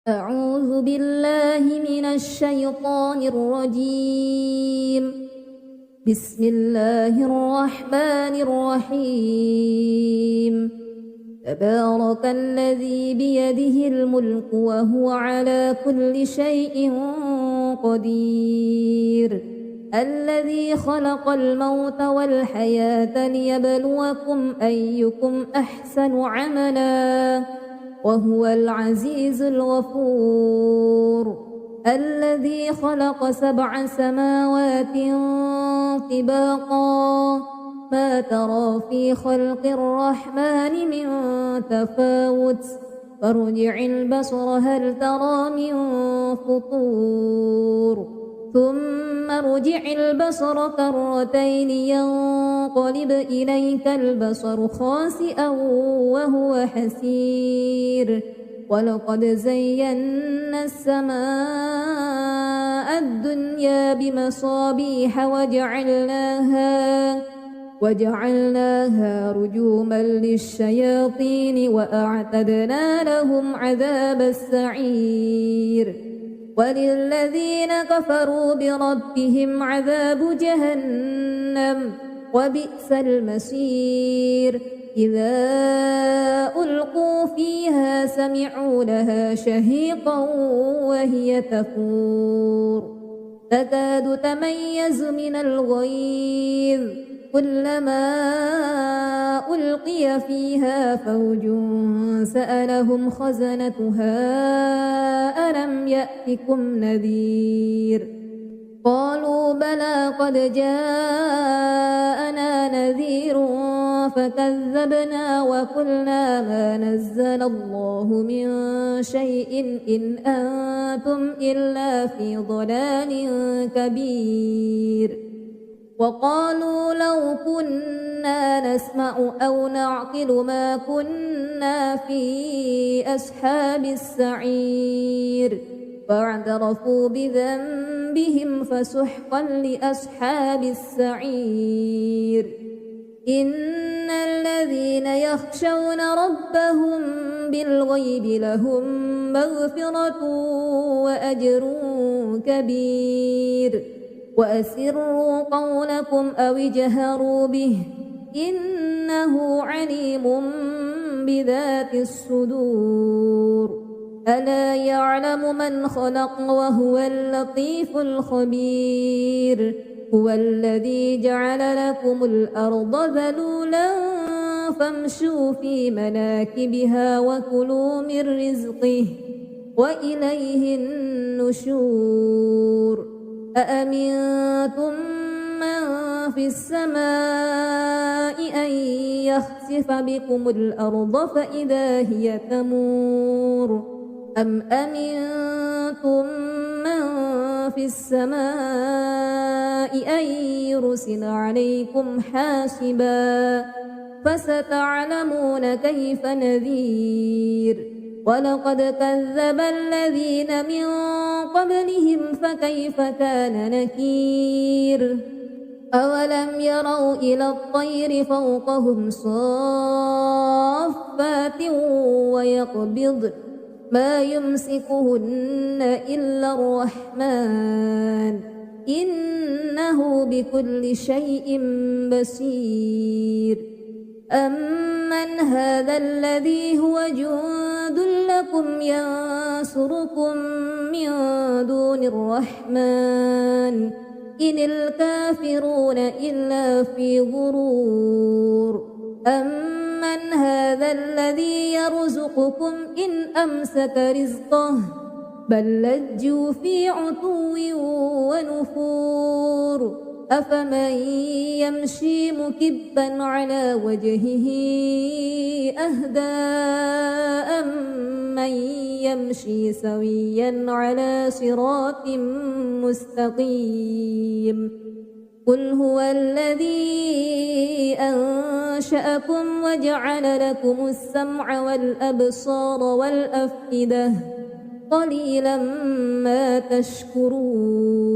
أعوذ بالله من الشيطان الرجيم. بسم الله الرحمن الرحيم. تبارك الذي بيده الملك وهو على كل شيء قدير. الذي خلق الموت والحياة ليبلوكم أيكم أحسن عملا وهو العزيز الغفور. الذي خلق 7 سماوات طباقا ما ترى في خلق الرحمن من تفاوت فارجع البصر هل ترى من فطور ثم ارجع البصر كرتين ينقلب إليك البصر خاسئا وهو حسير. ولقد زينا السماء الدنيا بمصابيح وجعلناها رجوما للشياطين وأعتدنا لهم عذاب السعير. وللذين كفروا بربهم عذاب جهنم وبئس المصير. إذا ألقوا فيها سمعوا لها شهيقا وهي تفور تكاد تميز من الغيظ كلما ألقي فيها فوج سألهم خزنتها ألم يأتكم نذير قالوا بلى قد جاءنا نذير فكذبنا وقلنا ما نزل الله من شيء إن أنتم إلا في ضلال كبير. وقالوا لو كنا نسمع أو نعقل ما كنا في أصحاب السعير فاعترفوا بذنبهم فسحقا لأصحاب السعير. إن الذين يخشون ربهم بالغيب لهم مغفرة وأجر كبير. وأسروا قولكم أو اجهروا به إنه عليم بذات الصدور. ألا يعلم من خلق وهو اللطيف الخبير. هو الذي جعل لكم الأرض ذلولا فامشوا في مناكبها وكلوا من رزقه وإليه النشور. أأمنتم من في السماء أن يخسف بكم الأرض فإذا هي تمور أم أمنتم من في السماء أن يرسل عليكم حاسبا فستعلمون كيف نذير. ولقد كذب الذين من قبلهم فكيف كان نكير. أولم يروا إلى الطير فوقهم صافات ويقبضن ما يمسكهن إلا الرحمن إنه بكل شيء بصير. أمن هذا الذي هو جند لكم ينصركم من دون الرحمن إن الكافرون إلا في غرور. أمن هذا الذي يرزقكم إن أمسك رزقه بل لجوا في عتو ونفور. أفمن يمشي مكبا على وجهه أهدى أمن يمشي سويا على صراط مستقيم. قل هو الذي أنشأكم وجعل لكم السمع والأبصار والأفئدة قليلا ما تشكرون.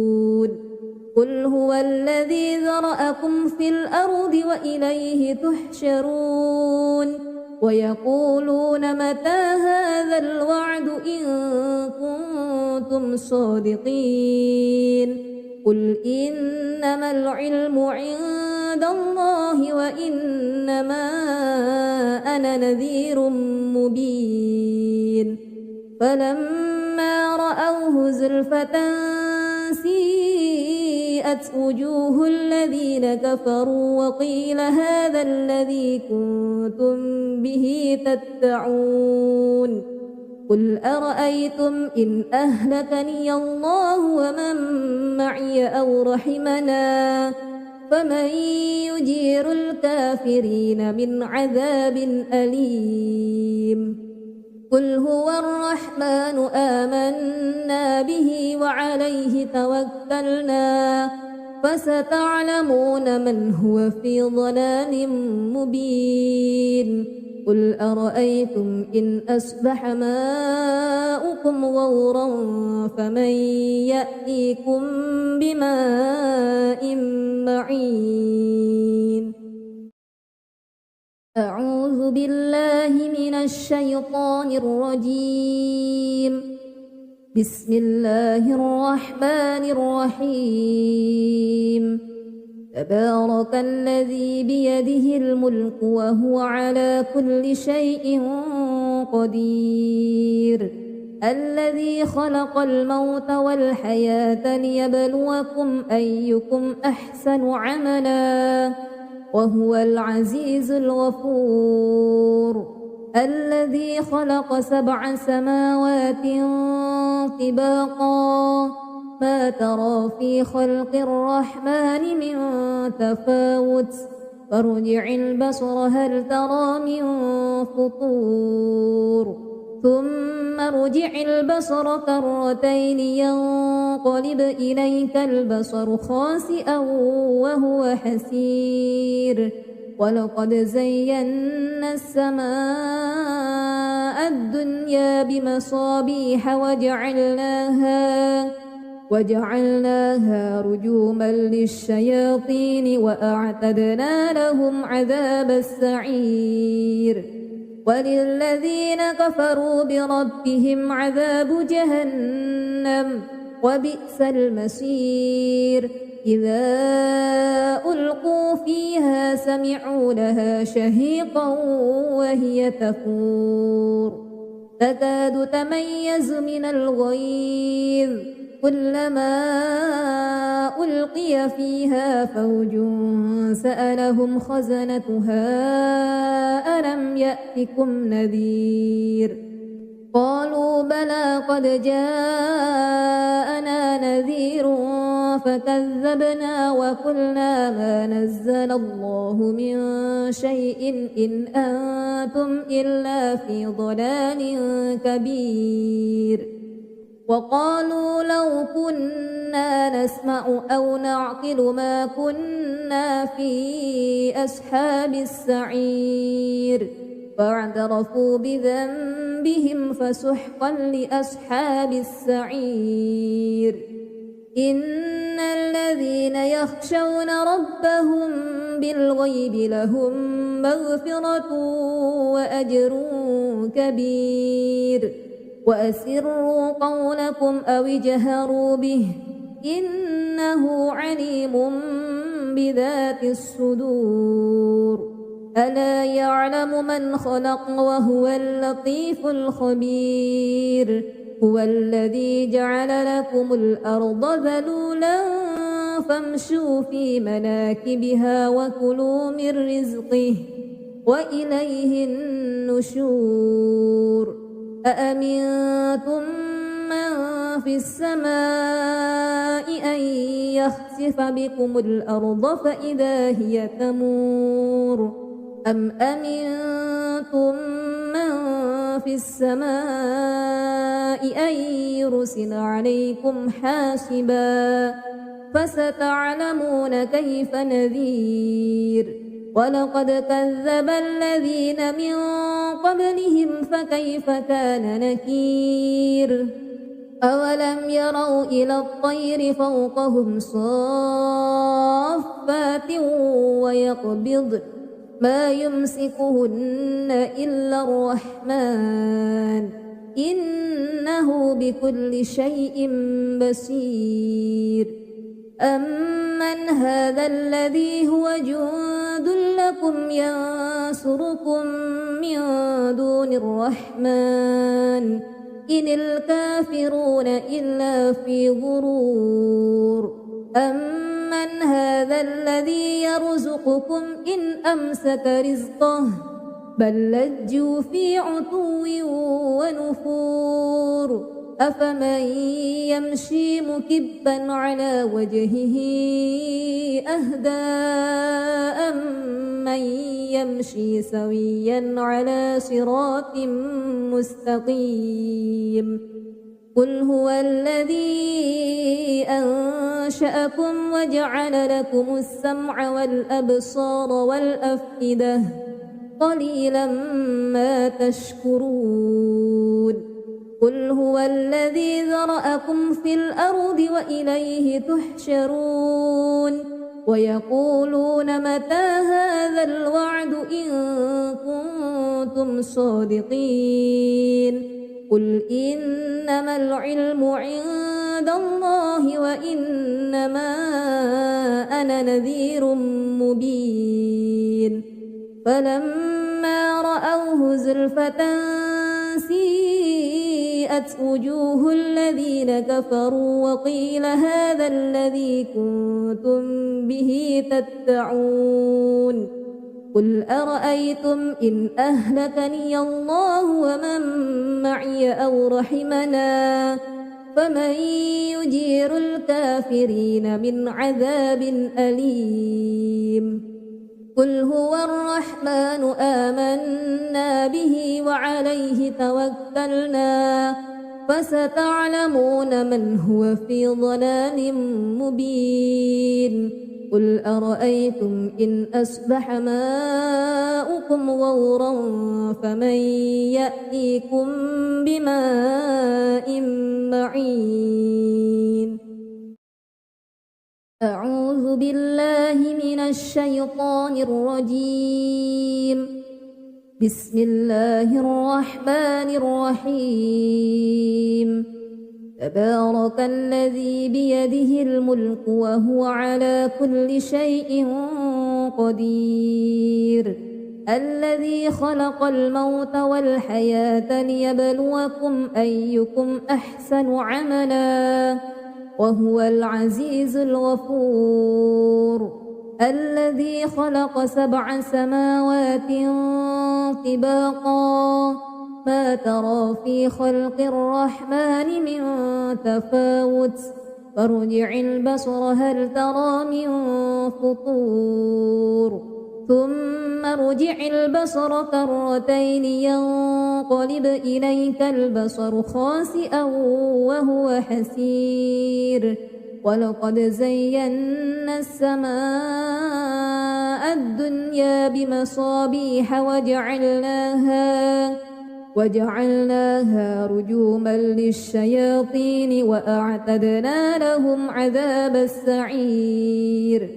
قل هو الذي ذرأكم في الأرض وإليه تحشرون. ويقولون متى هذا الوعد إن كنتم صادقين قل إنما العلم عند الله وإنما أنا نذير مبين فلما رأوه زلفة سيئت وجوه الذين كفروا وقيل هذا الذي كنتم به تدعون قل أرأيتم إن أهلكني الله ومن معي أو رحمنا فمن يجير الكافرين من عذاب أليم قل هو الرحمن آمنا به وعليه توكلنا فستعلمون من هو في ضلال مبين قل أرأيتم إن أصبح ماؤكم غورا فمن يأتيكم بماء معين أعوذ بالله من الشيطان الرجيم بسم الله الرحمن الرحيم تبارك الذي بيده الملك وهو على كل شيء قدير الذي خلق الموت والحياة ليبلوكم أيكم أحسن عملا وهو العزيز الغفور الذي خلق 7 سماوات طباقا ما ترى في خلق الرحمن من تفاوت فارجع البصر هل ترى من فطور ثم ارجع البصر كرتين ينقلب إليك البصر خاسئا وهو حسير ولقد زينا السماء الدنيا بمصابيح وجعلناها رجوما للشياطين وأعتدنا لهم عذاب السعير وللذين كفروا بربهم عذاب جهنم وبئس المصير إذا ألقوا فيها سمعوا لها شهيقا وهي تفور تكاد تميز من الغيظ كلما ألقي فيها فوج سألهم خزنتها ألم يأتكم نذير قالوا بلى قد جاءنا نذير فكذبنا وقلنا ما نزل الله من شيء إن أنتم إلا في ضلال كبير وقالوا لو كنا نسمع أو نعقل ما كنا في أصحاب السعير فاعترفوا بذنبهم فسحقا لأصحاب السعير إن الذين يخشون ربهم بالغيب لهم مغفرة وأجر كبير وأسروا قولكم أو اجهروا به إنه عليم بذات الصدور ألا يعلم من خلق وهو اللطيف الخبير هو الذي جعل لكم الأرض ذلولا فامشوا في مناكبها وكلوا من رزقه وإليه النشور أأمنتم من في السماء أن يخسف بكم الأرض فإذا هي تمور أم أمنتم من في السماء أن يرسل عليكم حاسبا فستعلمون كيف نذير ولقد كذب الذين من قبلهم فكيف كان نكير أولم يروا إلى الطير فوقهم صافات ما يمسكهن إلا الرحمن إنه بكل شيء بصير أمن هذا الذي هو جند لكم ينصركم من دون الرحمن إن الكافرون إلا في غرور أمن هذا الذي يرزقكم إن أمسك رزقه بل لجوا في عتو ونفور أفمن يمشي مكبا على وجهه أهدى أمن يمشي سويا على صراط مستقيم قل هو الذي أنشأكم وجعل لكم السمع والأبصار والأفئدة قليلا ما تشكرون قل هو الذي ذرأكم في الأرض وإليه تحشرون ويقولون متى هذا الوعد إن كنتم صادقين قل إنما العلم عند الله وإنما أنا نذير مبين فلما رأوه زلفة سيئت وجوه الذين كفروا وقيل هذا الذي كنتم به تدعون قل أرأيتم إن أهلكني الله ومن معي أو رحمنا فمن يجير الكافرين من عذاب أليم قل هو الرحمن آمنا به وعليه توكلنا فستعلمون من هو في ضلال مبين قل أرأيتم إن أصبح ماؤكم غورا فمن يأتيكم بماء معين أعوذ بالله من الشيطان الرجيم بسم الله الرحمن الرحيم تبارك الذي بيده الملك وهو على كل شيء قدير الذي خلق الموت والحياة ليبلوكم أيكم أحسن عملا وهو العزيز الغفور الذي خلق 7 سماوات طباقا ما ترى في خلق الرحمن من تفاوت فارجع البصر هل ترى من فطور ثم ارجع البصر كرتين ينقلب إليك البصر خاسئا وهو حسير ولقد زينا السماء الدنيا بمصابيح وجعلناها رجوما للشياطين وأعتدنا لهم عذاب السعير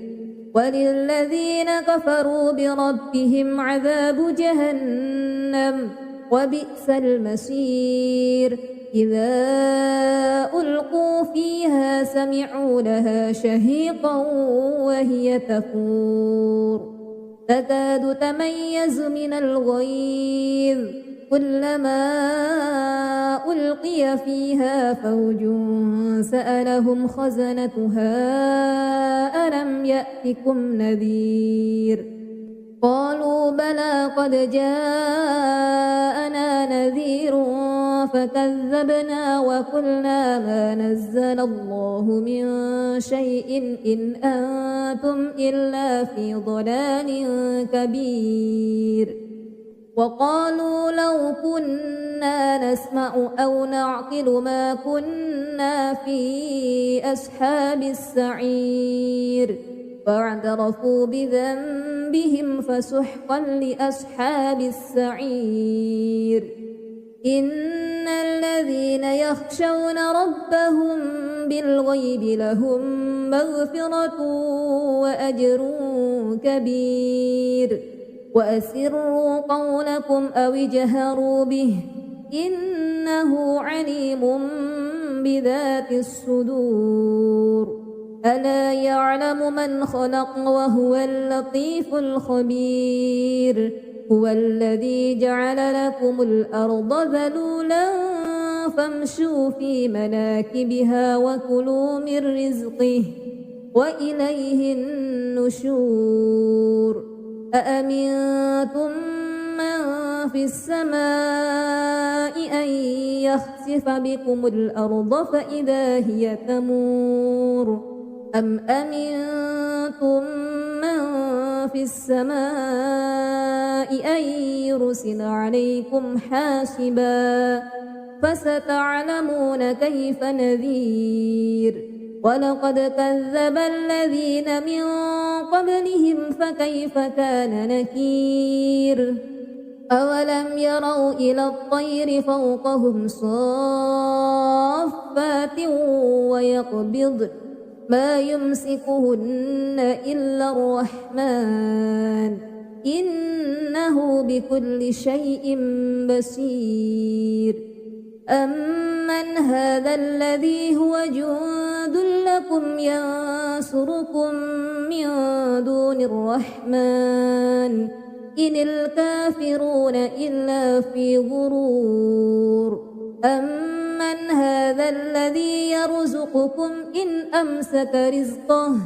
وللذين كفروا بربهم عذاب جهنم وبئس المصير إذا ألقوا فيها سمعوا لها شهيقا وهي تفور تكاد تميز من الغيظ كلما ألقي فيها فوج سألهم خزنتها ألم يأتكم نذير قالوا بلى قد جاءنا نذير فكذبنا وقلنا ما نزل الله من شيء إن أنتم إلا في ضلال كبير وقالوا لو كنا نسمع أو نعقل ما كنا في أصحاب السعير فاعترفوا بذنبهم فسحقا لأصحاب السعير إن الذين يخشون ربهم بالغيب لهم مغفرة وأجر كبير وأسروا قولكم أو اجهروا به إنه عليم بذات الصدور ألا يعلم من خلق وهو اللطيف الخبير هو الذي جعل لكم الأرض ذلولا فامشوا في مناكبها وكلوا من رزقه وإليه النشور أأمنتم من في السماء أن يخسف بكم الأرض فإذا هي تمور أم أمنتم من في السماء أن يرسل عليكم حاسبا فستعلمون كيف نذير ولقد كذب الذين من قبلهم فكيف كان نكير أولم يروا إلى الطير فوقهم صافات ويقبضن ما يمسكهن إلا الرحمن إنه بكل شيء بصير أمن هذا الذي هو جند لكم ينصركم من دون الرحمن إن الكافرون إلا في غرور أمن هذا الذي يرزقكم إن أمسك رزقه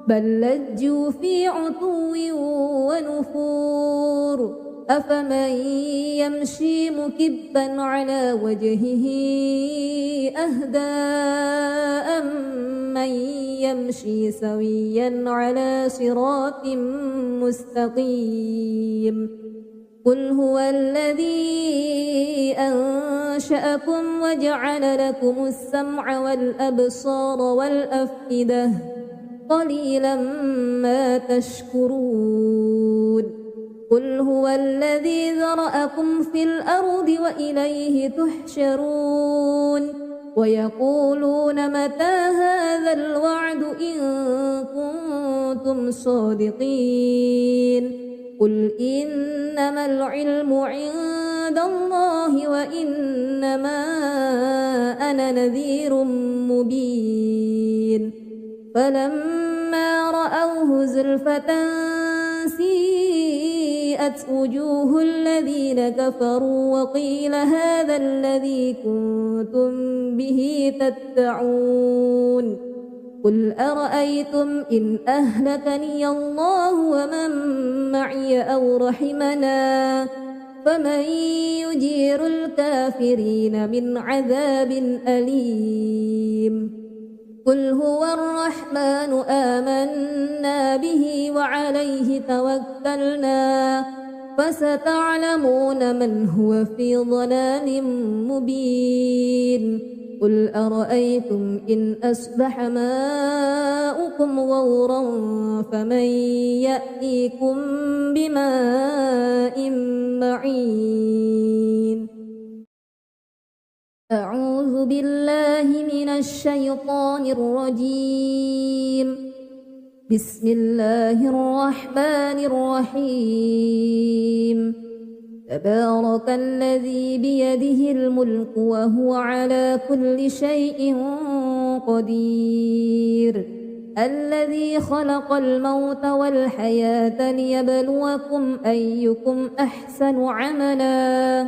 بل لجوا في عتو ونفور أفمن يمشي مكبا على وجهه أهدى أمن يمشي سويا على صراط مستقيم قل هو الذي أنشأكم وجعل لكم السمع والأبصار والأفئدة قليلا ما تشكرون قل هو الذي ذرأكم في الأرض وإليه تحشرون ويقولون متى هذا الوعد إن كنتم صادقين قل إنما العلم عند الله وإنما أنا نذير مبين فلما رأوه زلفة سيئت وجوه الذين كفروا وقيل هذا الذي كنتم به تدعون قل أرأيتم إن أهلكني الله ومن معي أو رحمنا فمن يجير الكافرين من عذاب أليم قل هو الرحمن آمنا به وعليه توكلنا فستعلمون من هو في ضلال مبين قل أرأيتم إن أصبح ماؤكم غورا فمن يأتيكم بماء معين أعوذ بالله من الشيطان الرجيم بسم الله الرحمن الرحيم تبارك الذي بيده الملك وهو على كل شيء قدير الذي خلق الموت والحياة ليبلوكم أيكم أحسن عملا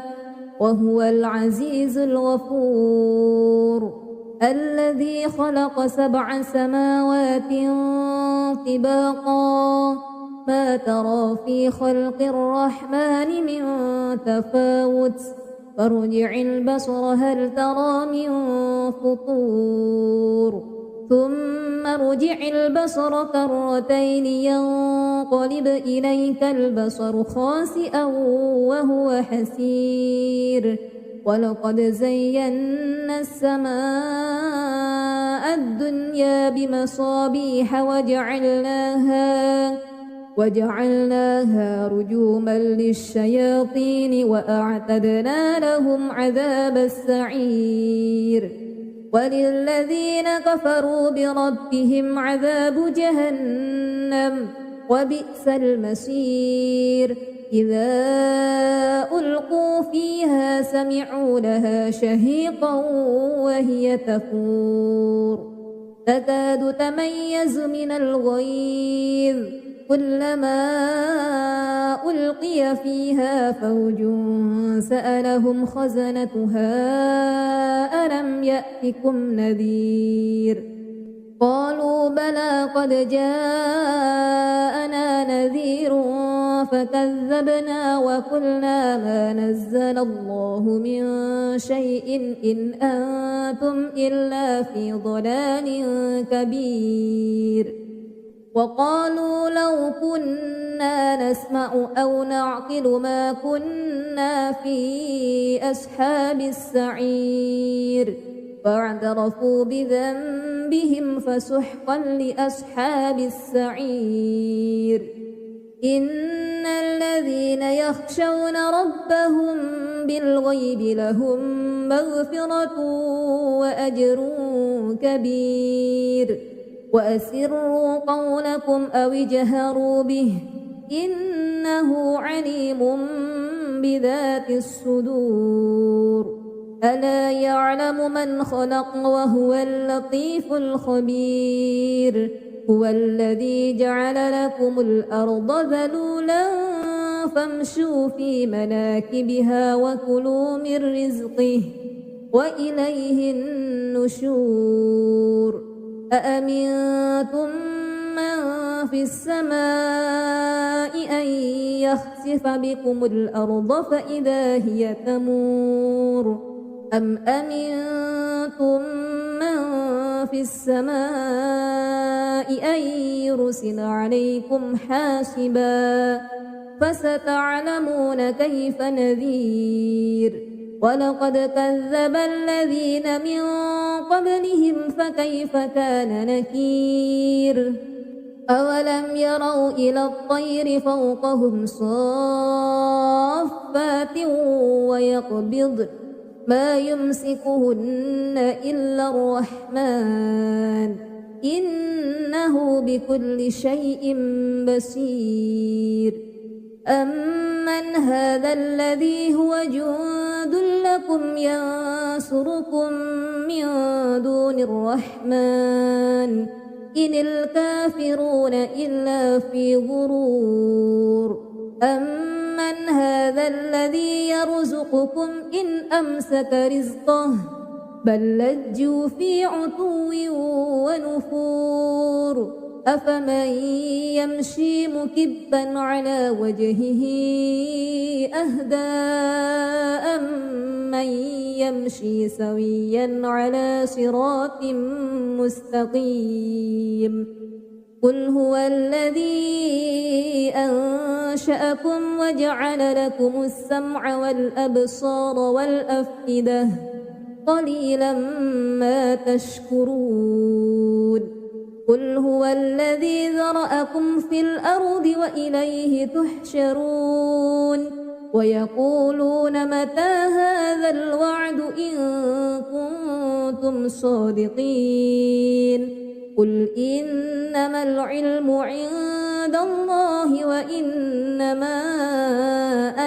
وهو العزيز الغفور الذي خلق 7 سماوات طباقا ما ترى في خلق الرحمن من تفاوت فارجع البصر هل ترى من فطور ثم ارجع البصر كرتين ينقلب إليك البصر خاسئا وهو حسير ولقد زينا السماء الدنيا بمصابيح وجعلناها رجوما للشياطين وأعتدنا لهم عذاب السعير وللذين كفروا بربهم عذاب جهنم وبئس المصير إذا ألقوا فيها سمعوا لها شهيقا وهي تفور تكاد تميز من الغيظ كلما ألقي فيها فوج سألهم خزنتها ألم يأتكم نذير قالوا بلى قد جاءنا نذير فكذبنا وقلنا ما نزل الله من شيء إن أنتم إلا في ضلال كبير وقالوا لو كنا نسمع أو نعقل ما كنا في أصحاب السعير فاعترفوا بذنبهم فسحقا لأصحاب السعير إن الذين يخشون ربهم بالغيب لهم مغفرة وأجر كبير وأسروا قولكم أو اجهروا به إنه عليم بذات الصدور ألا يعلم من خلق وهو اللطيف الخبير هو الذي جعل لكم الأرض ذلولا فامشوا في مناكبها وكلوا من رزقه وإليه النشور أأمنتم من في السماء أن يخسف بكم الأرض فإذا هي تمور أم أمنتم من في السماء أن يرسل عليكم حاسبا فستعلمون كيف نذير ولقد كذب الذين من قبلهم فكيف كان نكير أولم يروا إلى الطير فوقهم صافات ويقبض ما يمسكهن إلا الرحمن إنه بكل شيء بصير أمن هذا الذي هو جند لكم ينصركم من دون الرحمن إن الكافرون إلا في غرور أمن هذا الذي يرزقكم إن أمسك رزقه بل لجوا في عتو ونفور أفمن يمشي مكبا على وجهه أهدى أمن يمشي سويا على صراط مستقيم قل هو الذي أنشأكم وجعل لكم السمع والأبصار والأفئدة قليلا ما تشكرون قل هو الذي ذرأكم في الأرض وإليه تحشرون ويقولون متى هذا الوعد إن كنتم صادقين قل إنما العلم عند الله وإنما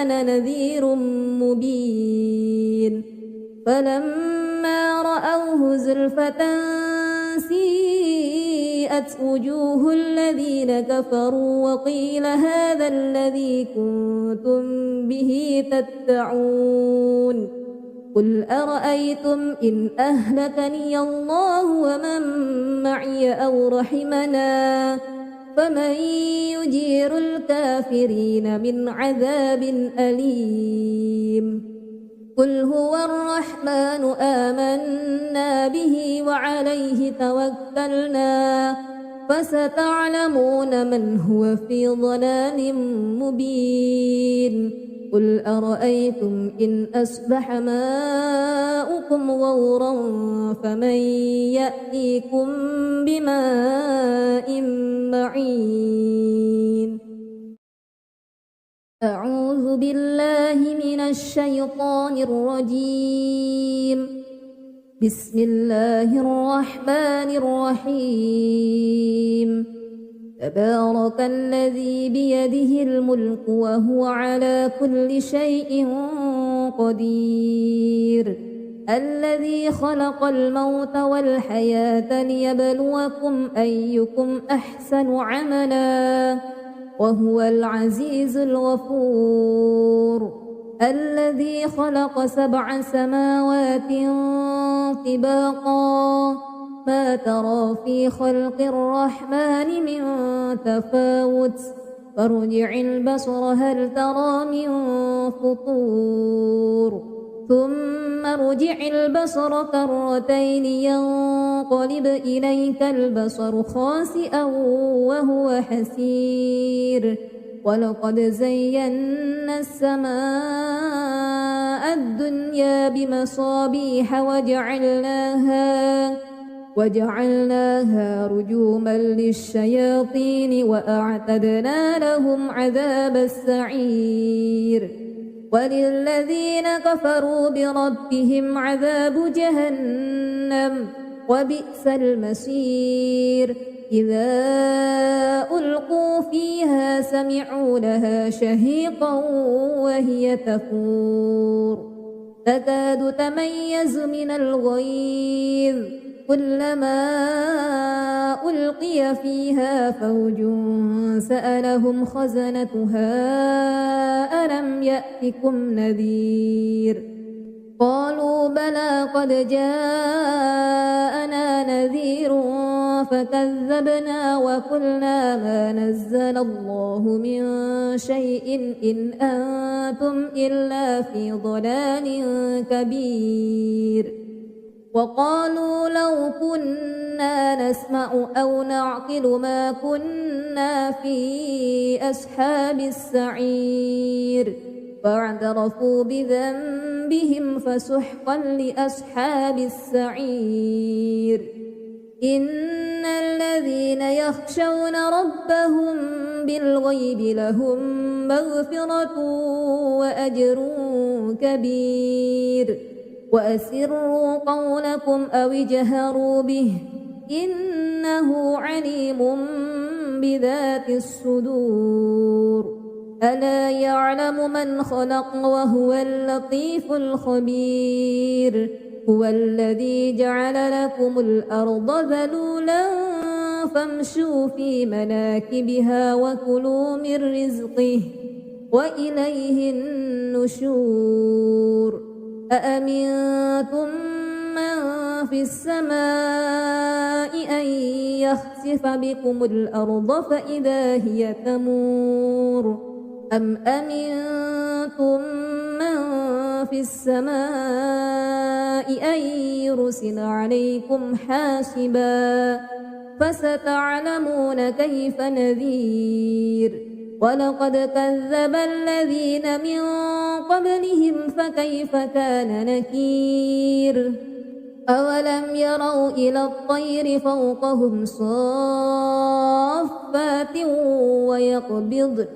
أنا نذير مبين فلما رأوه زلفة سيئت وجوه الذين كفروا وقيل هذا الذي كنتم به تدعون قل أرأيتم إن أهلكني الله ومن معي أو رحمنا فمن يجير الكافرين من عذاب أليم قل هو الرحمن آمنا به وعليه توكلنا فستعلمون من هو في ضلال مبين قل أرأيتم إن أصبح ماؤكم غورا فمن يأتيكم بماء معين أعوذ بالله من الشيطان الرجيم بسم الله الرحمن الرحيم تبارك الذي بيده الملك وهو على كل شيء قدير الذي خلق الموت والحياة ليبلوكم أيكم أحسن عملا وهو العزيز الغفور الذي خلق 7 سماوات طباقا ما ترى في خلق الرحمن من تفاوت فارجع البصر هل ترى من فطور ثم ارجع البصر كرتين ينقلب إليك البصر خاسئا وهو حسير ولقد زينا السماء الدنيا بمصابيح وجعلناها رجوما للشياطين وأعتدنا لهم عذاب السعير وللذين كفروا بربهم عذاب جهنم وبئس المصير إذا ألقوا فيها سمعوا لها شهيقا وهي تفور تكاد تميز من الغيظ كلما ألقي فيها فوج سألهم خزنتها ألم يأتكم نذير قالوا بلى قد جاءنا نذير فكذبنا وقلنا ما نزل الله من شيء إن أنتم إلا في ضلال كبير وقالوا لو كنا نسمع أو نعقل ما كنا في أصحاب السعير فاعترفوا بذنبهم فسحقا لأصحاب السعير إن الذين يخشون ربهم بالغيب لهم مغفرة وأجر كبير وأسروا قولكم أو اجهروا به إنه عليم بذات الصدور ألا يعلم من خلق وهو اللطيف الخبير هو الذي جعل لكم الأرض ذلولا فامشوا في مناكبها وكلوا من رزقه وإليه النشور أأمنتم من في السماء أن يخسف بكم الأرض فإذا هي تمور أم أمنتم من في السماء أن يرسل عليكم حاسبا فستعلمون كيف نذير ولقد كذب الذين من قبلهم فكيف كان نكير أولم يروا إلى الطير فوقهم صافات ويقبضن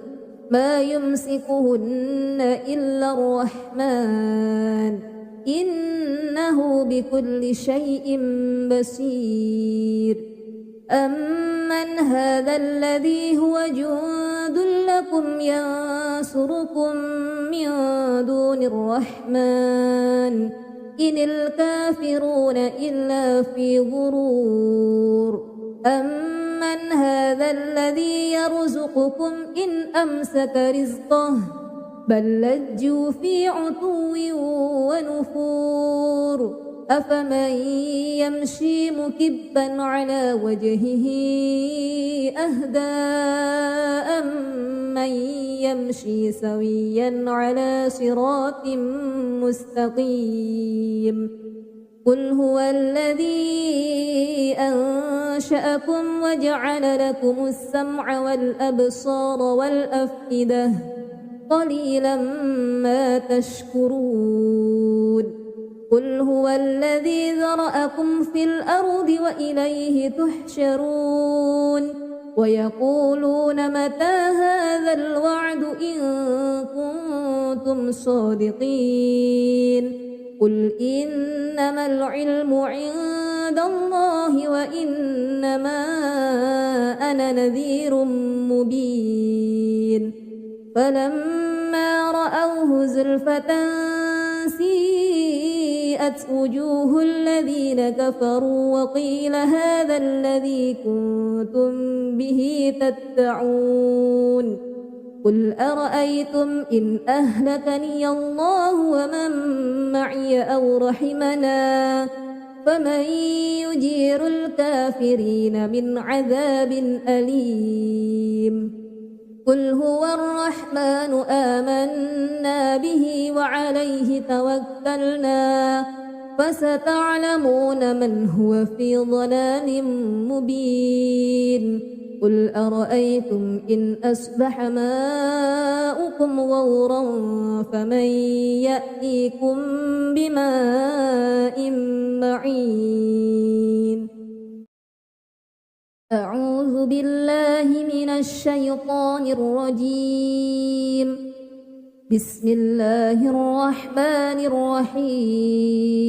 ما يمسكهن إلا الرحمن إنه بكل شيء بصير أمن هذا الذي هو جند لكم ينصركم من دون الرحمن إن الكافرون إلا في غرور أمن هذا الذي يرزقكم إن أمسك رزقه بل لجوا في عتو ونفور أفمن يمشي مكبا على وجهه أهدى أمن يمشي سويا على صراط مستقيم قل هو الذي أنشأكم وجعل لكم السمع والأبصار والأفئدة قليلا ما تشكرون قل هو الذي ذرأكم في الأرض وإليه تحشرون ويقولون متى هذا الوعد إن كنتم صادقين قل إنما العلم عند عند الله وإنما أنا نذير مبين فلما رأوه زلفة سيئت وجوه الذين كفروا وقيل هذا الذي كنتم به تدعون قل أرأيتم إن أهلكني الله ومن معي أو رحمنا فمن يجير الكافرين من عذاب أليم قل هو الرحمن آمنا به وعليه توكلنا فستعلمون من هو في ضلال مبين قل أرأيتم إن أصبح ماؤكم غورا فمن يأتيكم بماء معين أعوذ بالله من الشيطان الرجيم بسم الله الرحمن الرحيم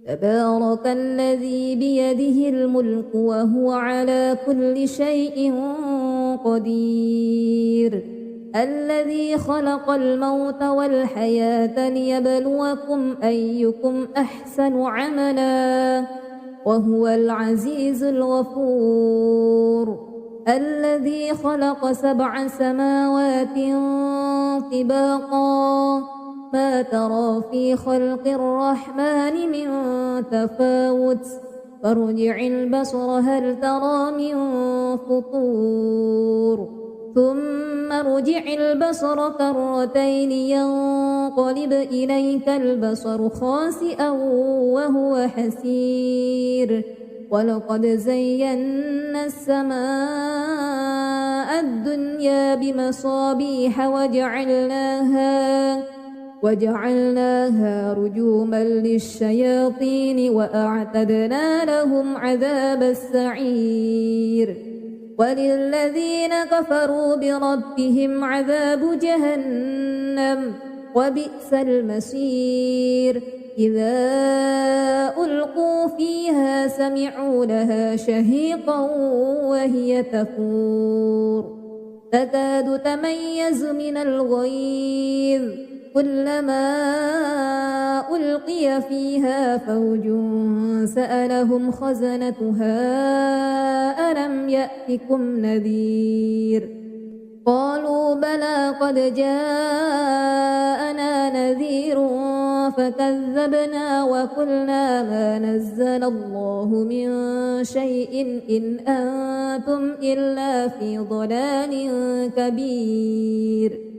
تبارك الذي بيده الملك وهو على كل شيء قدير الذي خلق الموت والحياة ليبلوكم أيكم أحسن عملا وهو العزيز الغفور الذي خلق 7 سماوات طباقا ما ترى في خلق الرحمن من تفاوت فارجع البصر هل ترى من فطور ثم ارجع البصر كرتين ينقلب إليك البصر خاسئا وهو حسير ولقد زينا السماء الدنيا بمصابيح وجعلناها رجوما للشياطين وأعتدنا لهم عذاب السعير وللذين كفروا بربهم عذاب جهنم وبئس المصير إذا ألقوا فيها سمعوا لها شهيقا وهي تفور تكاد تميز من الغيظ كلما ألقي فيها فوج سألهم خزنتها ألم يأتكم نذير قالوا بلى قد جاءنا نذير فكذبنا وقلنا ما نزل الله من شيء إن أنتم إلا في ضلال كبير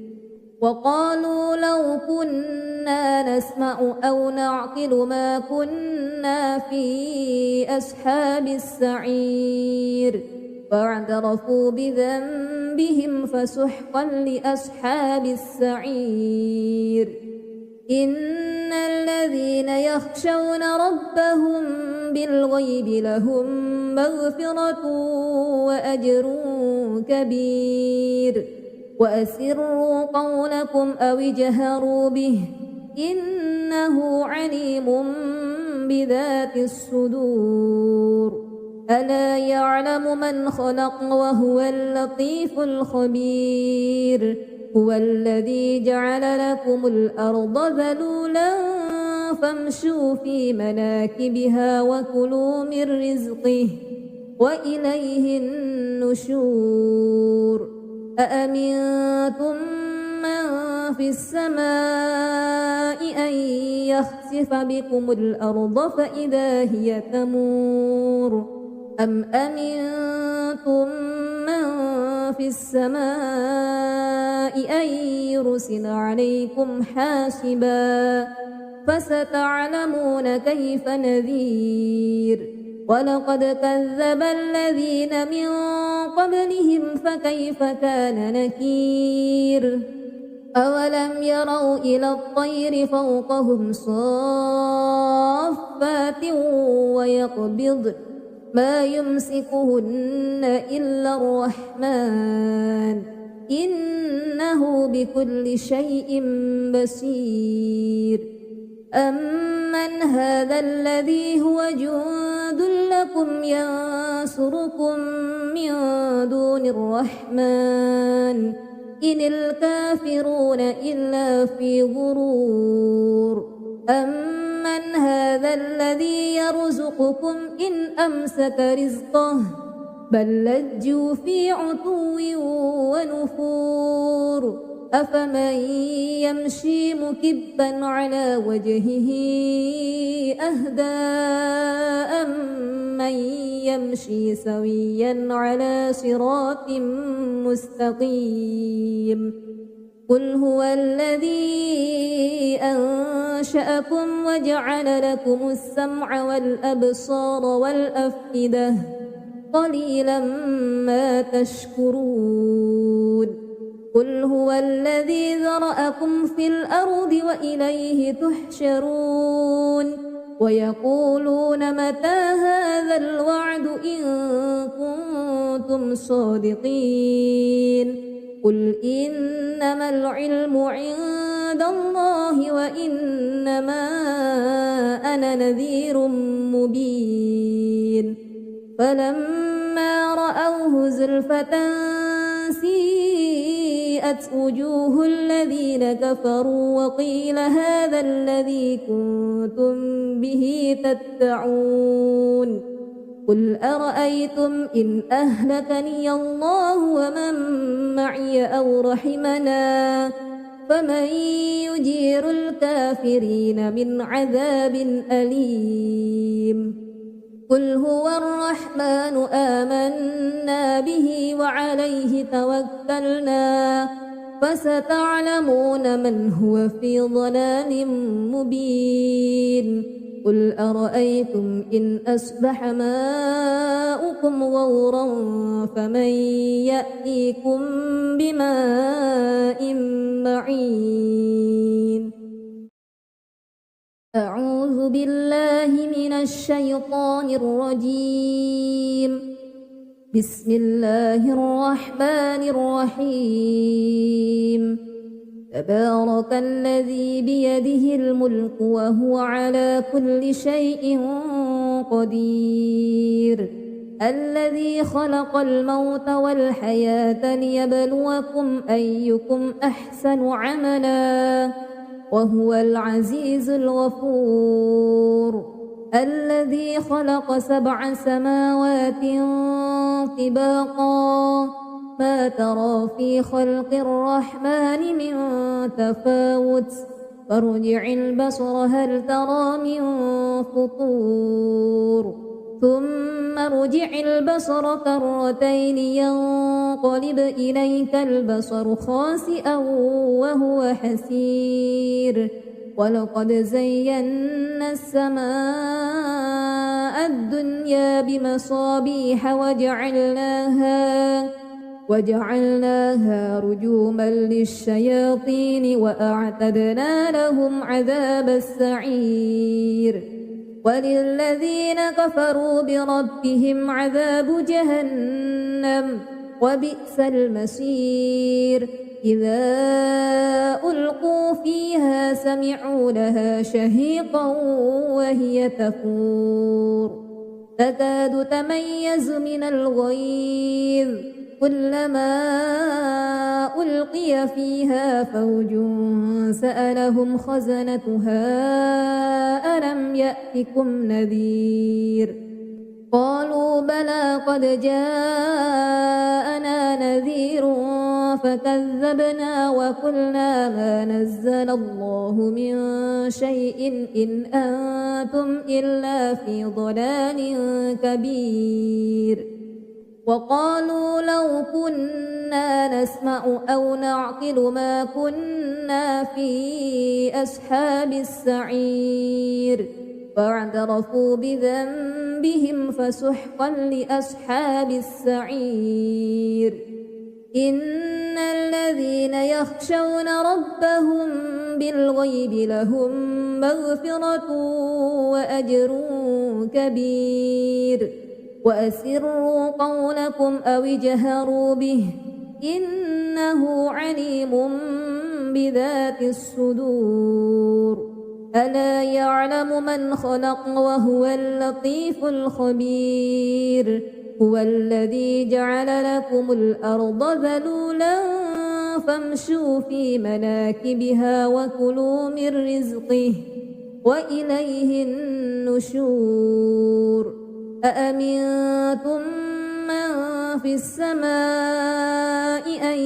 وقالوا لو كنا نسمع أو نعقل ما كنا في أصحاب السعير فاعترفوا بذنبهم فسحقا لأصحاب السعير إن الذين يخشون ربهم بالغيب لهم مغفرة وأجر كبير وأسروا قولكم أو اجهروا به إنه عليم بذات الصدور ألا يعلم من خلق وهو اللطيف الخبير هو الذي جعل لكم الأرض ذلولا فامشوا في مناكبها وكلوا من رزقه وإليه النشور أأمنتم من في السماء أن يخسف بكم الأرض فإذا هي تمور أم أمنتم من في السماء أن يرسل عليكم حاسبا فستعلمون كيف نذير ولقد كذب الذين من قبلهم فكيف كان نكير أولم يروا إلى الطير فوقهم صافات ويقبض ما يمسكهن إلا الرحمن إنه بكل شيء بصير أمن هذا الذي هو جند لكم ينصركم من دون الرحمن إن الكافرون إلا في غرور أمن هذا الذي يرزقكم إن أمسك رزقه بل لجوا في عتو ونفور أفمن يمشي مكبا على وجهه أهدى أمن يمشي سويا على صراط مستقيم قل هو الذي أنشأكم وجعل لكم السمع والأبصار والأفئدة قليلا ما تشكرون قل هو الذي ذرأكم في الأرض وإليه تحشرون ويقولون متى هذا الوعد إن كنتم صادقين قل إنما العلم عند الله وإنما أنا نذير مبين فلما رأوه زلفة سيئت وجوه الذين كفروا وقيل هذا الذي كنتم به تدعون قل أرأيتم إن أهلكني الله ومن معي أو رحمنا فمن يجير الكافرين من عذاب أليم قل هو الرحمن آمنا به وعليه توكلنا فستعلمون من هو في ضلال مبين قل أرأيتم إن أصبح ماؤكم غورا فمن يأتيكم بماء معين أعوذ بالله من الشيطان الرجيم بسم الله الرحمن الرحيم تبارك الذي بيده الملك وهو على كل شيء قدير الذي خلق الموت والحياة ليبلوكم أيكم أحسن عملا وهو العزيز الغفور الذي خلق 7 سماوات طباقا ما ترى في خلق الرحمن من تفاوت فارجع البصر هل ترى من فطور ثم ارجع البصر كرتين ينقلب إليك البصر خاسئا وهو حسير ولقد زينا السماء الدنيا بمصابيح وجعلناها رجوما للشياطين وأعتدنا لهم عذاب السعير وللذين كفروا بربهم عذاب جهنم وبئس المصير إذا ألقوا فيها سمعوا لها شهيقا وهي تفور تكاد تميز من الغيظ كلما ألقي فيها فوج سألهم خزنتها ألم يأتكم نذير قالوا بلى قد جاءنا نذير فكذبنا وقلنا ما نزل الله من شيء إن أنتم إلا في ضلال كبير وقالوا لو كنا نسمع أو نعقل ما كنا في أصحاب السعير فاعترفوا بذنبهم فسحقا لأصحاب السعير إن الذين يخشون ربهم بالغيب لهم مغفرة وأجر كبير وأسروا قولكم أو اجهروا به إنه عليم بذات الصدور ألا يعلم من خلق وهو اللطيف الخبير هو الذي جعل لكم الأرض ذلولا فامشوا في مناكبها وكلوا من رزقه وإليه النشور أأمنتم من في السماء أن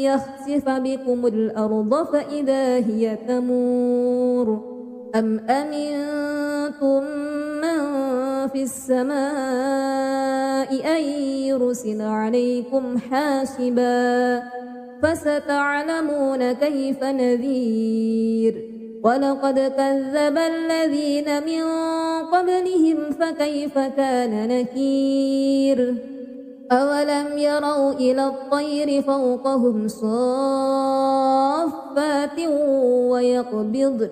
يخسف بكم الأرض فإذا هي تمور أم أمنتم من في السماء أن يرسل عليكم حاسبا فستعلمون كيف نذير ولقد كذب الذين من قبلهم فكيف كان نكير أولم يروا إلى الطير فوقهم صافات ويقبضن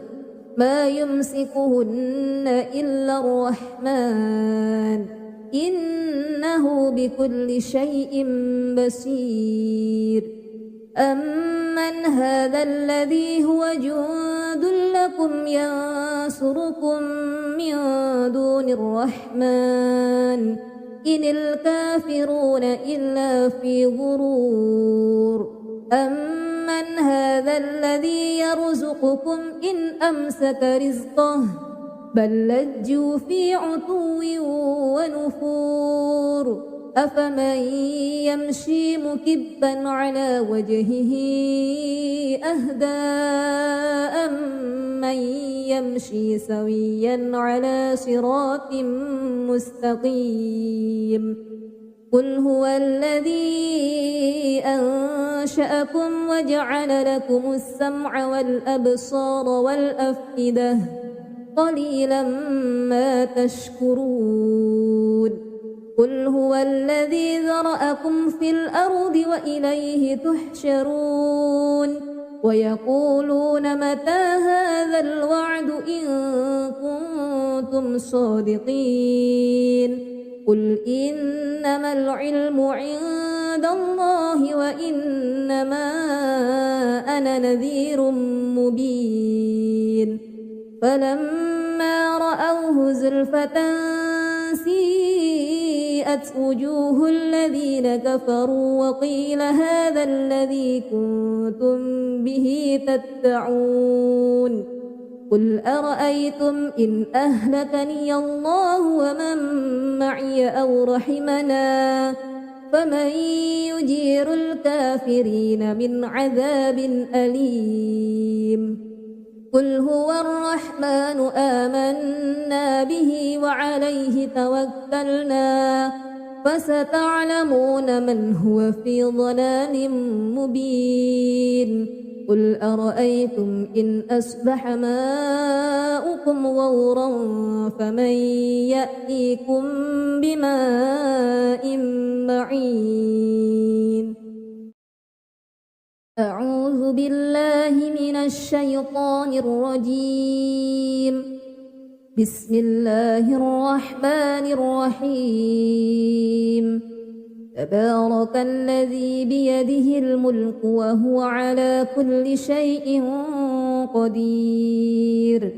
ما يمسكهن إلا الرحمن إنه بكل شيء بصير أمن هذا الذي هو جند لكم ينصركم من دون الرحمن إن الكافرون إلا في غرور أمن هذا الذي يرزقكم إن أمسك رزقه بل لجوا في عتو ونفور أفمن يمشي مكبا على وجهه أهدى أمن يمشي سويا على صراط مستقيم قل هو الذي أنشأكم وجعل لكم السمع والأبصار والأفئدة قليلا ما تشكرون قل هو الذي ذرأكم في الأرض وإليه تحشرون ويقولون متى هذا الوعد إن كنتم صادقين قل إنما العلم عند الله وإنما أنا نذير مبين فلما رأوه زلفة سيئت وجوه الذين كفروا وقيل هذا الذي كنتم به تدعون قل أرأيتم إن أهلكني الله ومن معي أو رحمنا فمن يجير الكافرين من عذاب أليم قل هو الرحمن آمنا به وعليه توكلنا فستعلمون من هو في ضلال مبين قل أرأيتم إن أصبح ماؤكم غورا فمن يأتيكم بماء معين أعوذ بالله من الشيطان الرجيم بسم الله الرحمن الرحيم تبارك الذي بيده الملك وهو على كل شيء قدير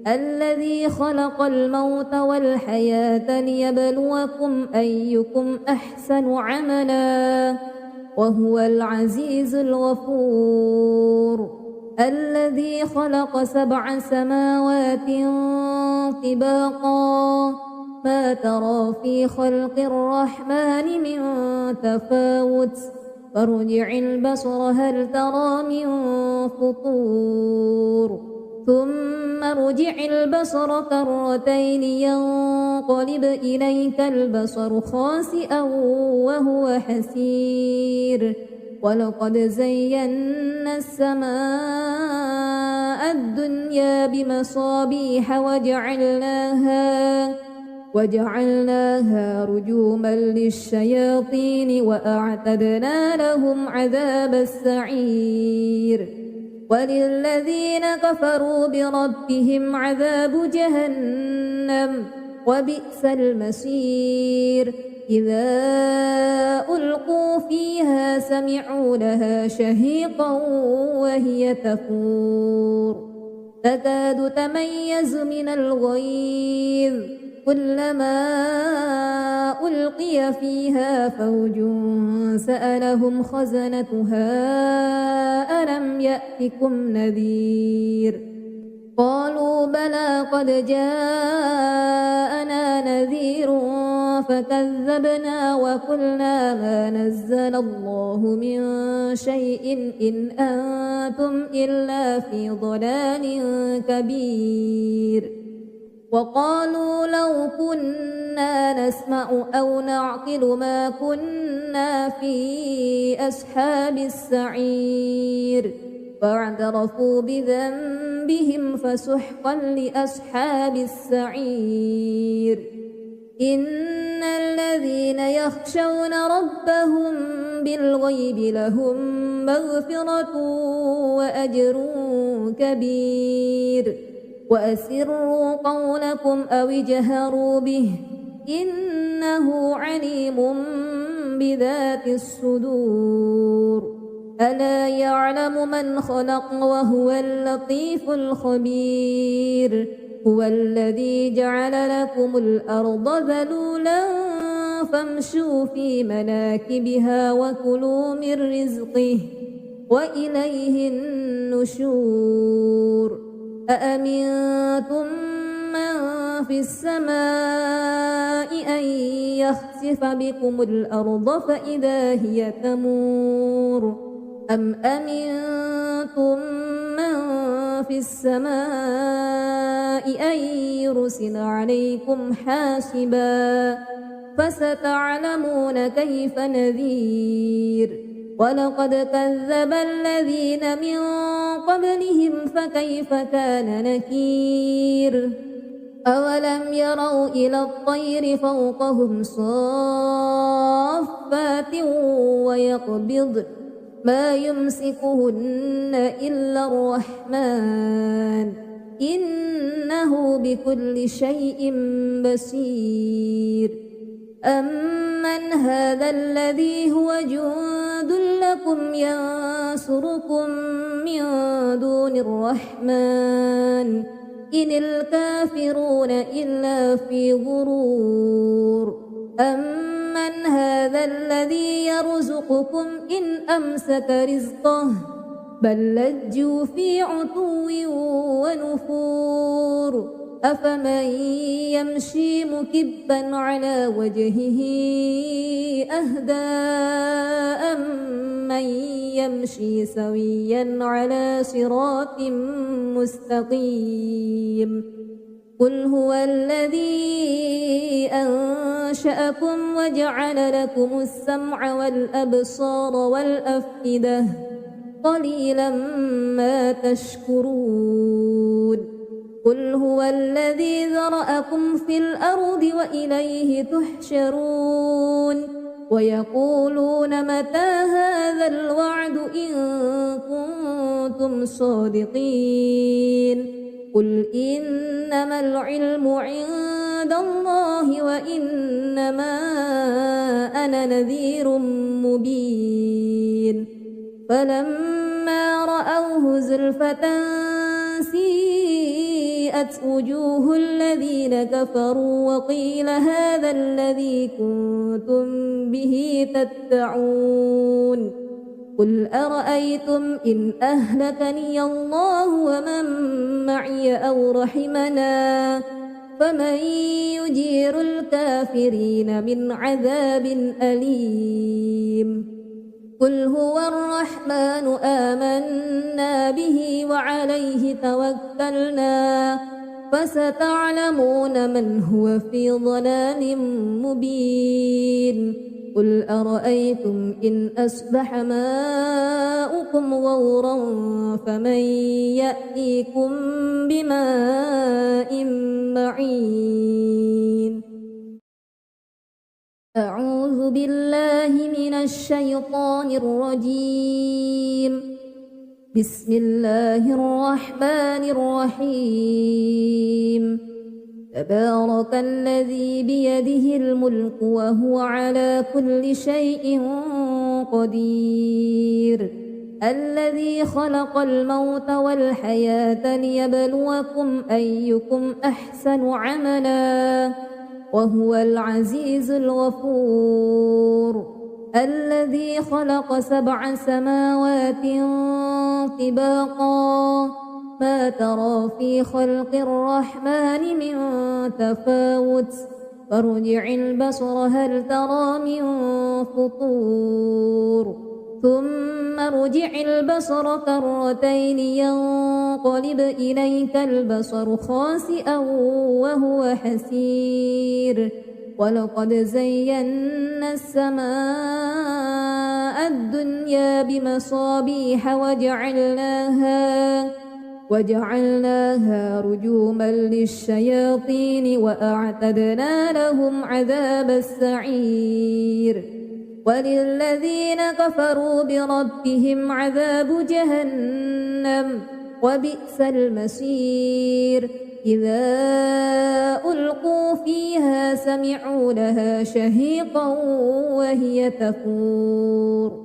الذي خلق الموت والحياة ليبلوكم أيكم أحسن عملا وهو العزيز الغفور الذي خلق 7 سماوات طباقا ما ترى في خلق الرحمن من تفاوت فارجع البصر هل ترى من فطور ثم ارجع البصر كرتين ينقلب إليك البصر خاسئا وهو حسير ولقد زينا السماء الدنيا بمصابيح وجعلناها رجوما للشياطين وأعتدنا لهم عذاب السعير وللذين كفروا بربهم عذاب جهنم وبئس المصير إذا ألقوا فيها سمعوا لها شهيقا وهي تفور تكاد تميز من الغيظ كلما ألقي فيها فوج سألهم خزنتها ألم يأتكم نذير قالوا بلى قد جاءنا نذير فكذبنا وقلنا ما نزل الله من شيء إن أنتم إلا في ضلال كبير وقالوا لو كنا نسمع أو نعقل ما كنا في أصحاب السعير فاعترفوا بذنبهم فسحقا لأصحاب السعير إن الذين يخشون ربهم بالغيب لهم مغفرة وأجر كبير وأسروا قولكم أو اجهروا به إنه عليم بذات الصدور ألا يعلم من خلق وهو اللطيف الخبير هو الذي جعل لكم الأرض ذلولا فامشوا في مناكبها وكلوا من رزقه وإليه النشور أأمنتم من في السماء أن يخسف بكم الأرض فإذا هي تمور أم أمنتم من في السماء أن يرسل عليكم حاسبا فستعلمون كيف نذير ولقد كذب الذين من قبلهم فكيف كان نكير أولم يروا إلى الطير فوقهم صافات ويقبض ما يمسكهن إلا الرحمن إنه بكل شيء بصير أمن هذا الذي هو جند لكم ينصركم من دون الرحمن إن الكافرون إلا في غرور أمن هذا الذي يرزقكم إن أمسك رزقه بل لجوا في عتو ونفور أفمن يمشي مكبا على وجهه أهدى أمن يمشي سويا على صراط مستقيم قل هو الذي أنشأكم وجعل لكم السمع والأبصار والأفئدة قليلا ما تشكرون قل هو الذي ذرأكم في الأرض وإليه تحشرون ويقولون متى هذا الوعد إن كنتم صادقين قل إنما العلم عند الله وإنما أنا نذير مبين فلما رأوه زلفة سيئت وجوه الذين كفروا وقيل هذا الذي كنتم به تدعون قل أرأيتم إن أهلكني الله ومن معي أو رحمنا فمن يجير الكافرين من عذاب أليم قل هو الرحمن آمنا به وعليه توكلنا فستعلمون من هو في ضلال مبين قل أرأيتم إن أصبح ماؤكم غورا فمن يأتيكم بماء معين أعوذ بالله من الشيطان الرجيم بسم الله الرحمن الرحيم تبارك الذي بيده الملك وهو على كل شيء قدير الذي خلق الموت والحياة ليبلوكم أيكم أحسن عملا وهو العزيز الغفور الذي خلق 7 سماوات طباقا ما ترى في خلق الرحمن من تفاوت فارجع البصر هل ترى من فطور ثم ارجع البصر كرتين ينقلب إليك البصر خاسئا وهو حسير ولقد زينا السماء الدنيا بمصابيح وجعلناها رجوما للشياطين وأعتدنا لهم عذاب السعير وللذين كفروا بربهم عذاب جهنم وبئس المصير إذا ألقوا فيها سمعوا لها شهيقا وهي تفور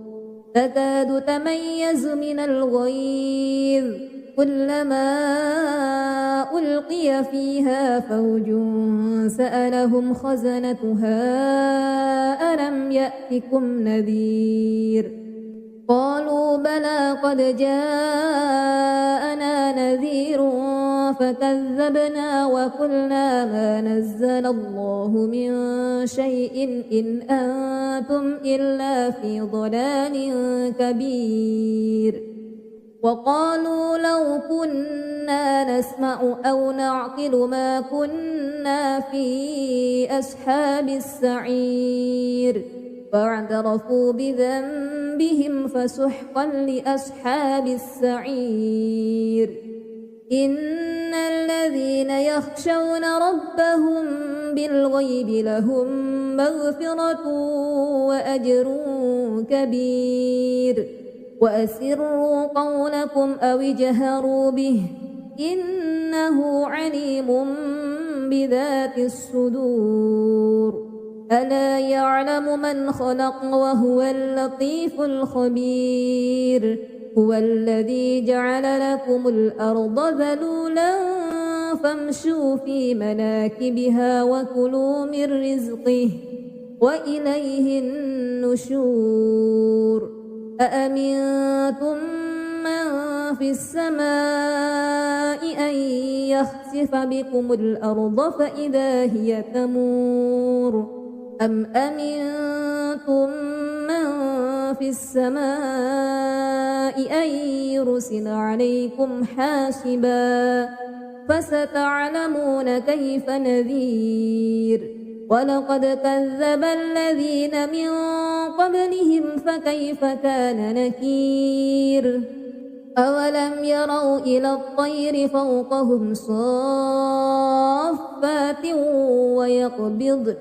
تكاد تميز من الغيظ كلما ألقي فيها فوج سألهم خزنتها ألم يأتكم نذير قالوا بلى قد جاءنا نذير فكذبنا وقلنا ما نزل الله من شيء إن أنتم إلا في ضلال كبير وقالوا لو كنا نسمع أو نعقل ما كنا في أصحاب السعير فاعترفوا بذنبهم فسحقا لأصحاب السعير إن الذين يخشون ربهم بالغيب لهم مغفرة وأجر كبير وأسروا قولكم أو اجهروا به إنه عليم بذات الصدور ألا يعلم من خلق وهو اللطيف الخبير هو الذي جعل لكم الأرض ذلولا فامشوا في مناكبها وكلوا من رزقه وإليه النشور أأمنتم من في السماء أن يخسف بكم الأرض فإذا هي تمور أم أمنتم من في السماء أن يرسل عليكم حاسبا فستعلمون كيف نذير ولقد كذب الذين من قبلهم فكيف كان نكير أولم يروا إلى الطير فوقهم صافات ويقبضن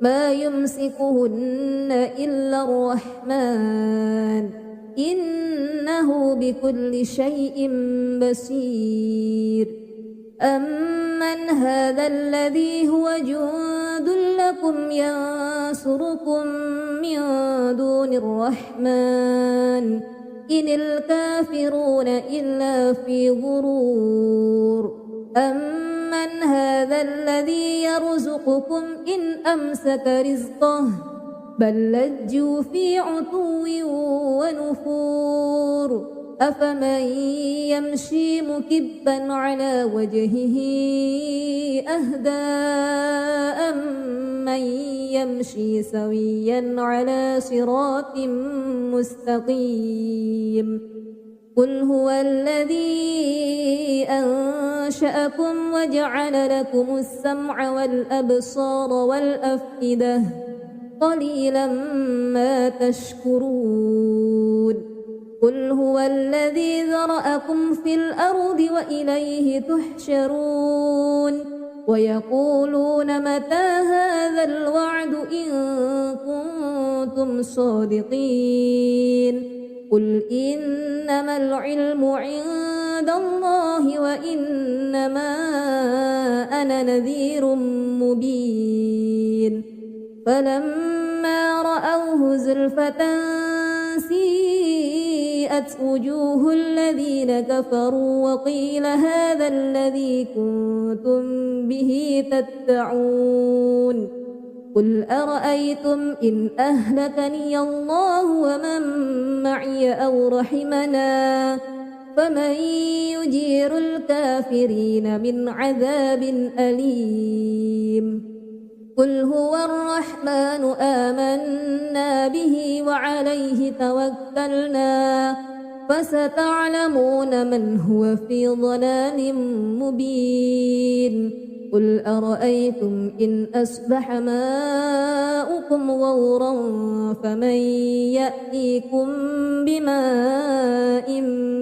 ما يمسكهن إلا الرحمن إنه بكل شيء بصير أمن هذا الذي هو جند لكم ينصركم من دون الرحمن إن الكافرون إلا في غرور أمن هذا الذي يرزقكم إن أمسك رزقه بل لجوا في عتو ونفور أفمن يمشي مكبا على وجهه أهدى أمن يمشي سويا على صراط مستقيم قل هو الذي أنشأكم وجعل لكم السمع والأبصار والأفئدة قليلا ما تشكرون قل هو الذي ذرأكم في الأرض وإليه تحشرون ويقولون متى هذا الوعد إن كنتم صادقين قل إنما العلم عند الله وإنما أنا نذير مبين فلما رأوه زلفة سيئت وبرئت وجوه الذين كفروا وقيل هذا الذي كنتم به تدعون قل أرأيتم إن أهلكني الله ومن معي أو رحمنا فمن يجير الكافرين من عذاب أليم قل هو الرحمن آمنا به وعليه توكلنا فستعلمون من هو في ضلال مبين قل أرأيتم إن أصبح ماؤكم غورا فمن يأتيكم بماء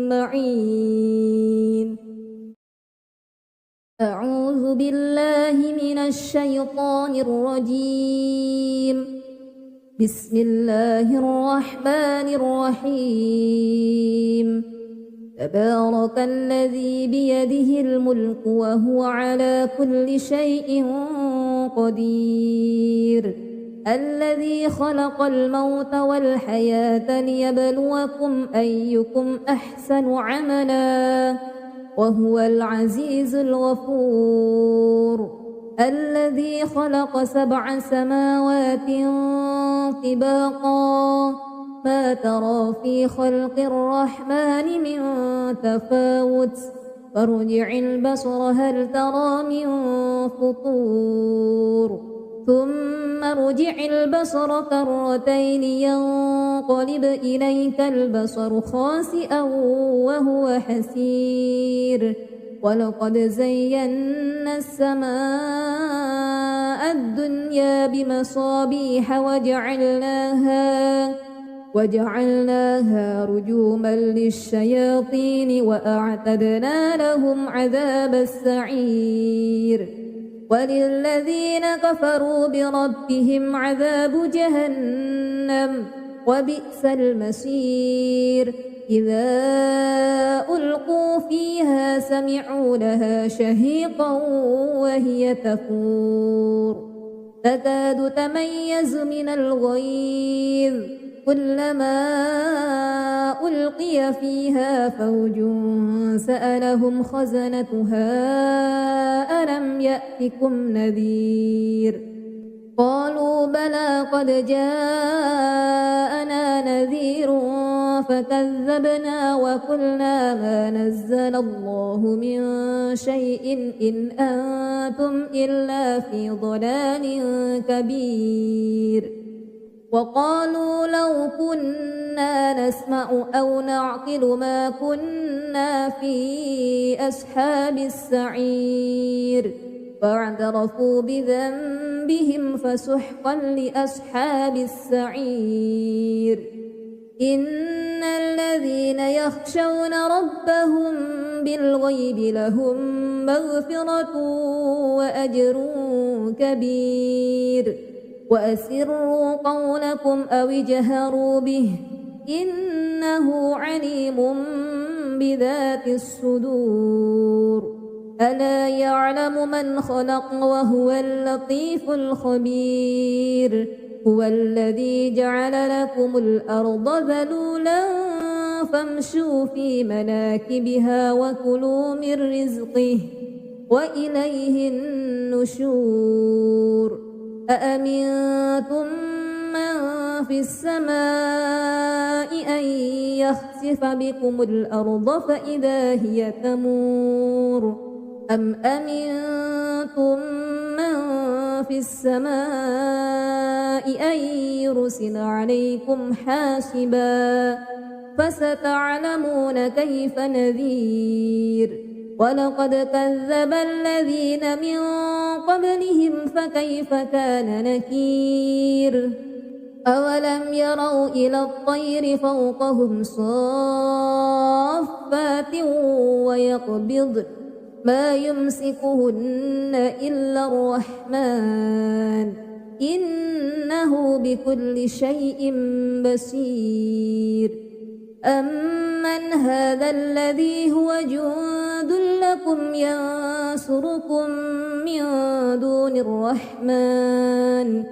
معين أعوذ بالله من الشيطان الرجيم بسم الله الرحمن الرحيم تبارك الذي بيده الملك وهو على كل شيء قدير الذي خلق الموت والحياة ليبلوكم أيكم أحسن عملا وهو العزيز الغفور الذي خلق 7 سماوات طباقا ما ترى في خلق الرحمن من تفاوت فارجع البصر هل ترى من فطور ثم ارجع البصر كرتين ينقلب إليك البصر خاسئا وهو حسير ولقد زينا السماء الدنيا بمصابيح وجعلناها رجوما للشياطين وأعتدنا لهم عذاب السعير وللذين كفروا بربهم عذاب جهنم وبئس المصير إذا ألقوا فيها سمعوا لها شهيقا وهي تفور تكاد تميز من الغيظ كلما ألقي فيها فوج سألهم خزنتها ألم يأتكم نذير قالوا بلى قد جاءنا نذير فكذبنا وقلنا ما نزل الله من شيء إن أنتم إلا في ضلال كبير وقالوا لو كنا نسمع أو نعقل ما كنا في أصحاب السعير فاعترفوا بذنبهم فسحقا لأصحاب السعير إن الذين يخشون ربهم بالغيب لهم مغفرة وأجر كبير وأسروا قولكم أو اجهروا به إنه عليم بذات الصدور ألا يعلم من خلق وهو اللطيف الخبير هو الذي جعل لكم الأرض ذلولا فامشوا في مناكبها وكلوا من رزقه وإليه النشور أأمنتم من في السماء أن يخسف بكم الأرض فإذا هي تمور أم أمنتم من في السماء أن يرسل عليكم حاسبا فستعلمون كيف نذير ولقد كذب الذين من قبلهم فكيف كان نكير أولم يروا إلى الطير فوقهم صافات ويقبض ما يمسكهن إلا الرحمن إنه بكل شيء بصير أمن هذا الذي هو جند لكم ينصركم من دون الرحمن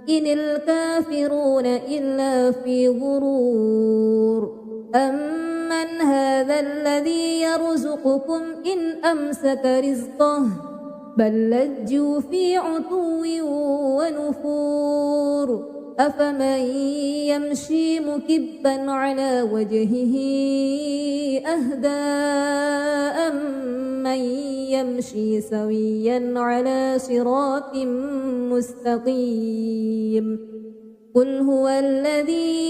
إن الكافرون إلا في غرور من هذا الذي يرزقكم إن أمسك رزقه بل لجوا في عتو ونفور أفمن يمشي مكبا على وجهه أهدى أمن يمشي سويا على صراط مستقيم قل هو الذي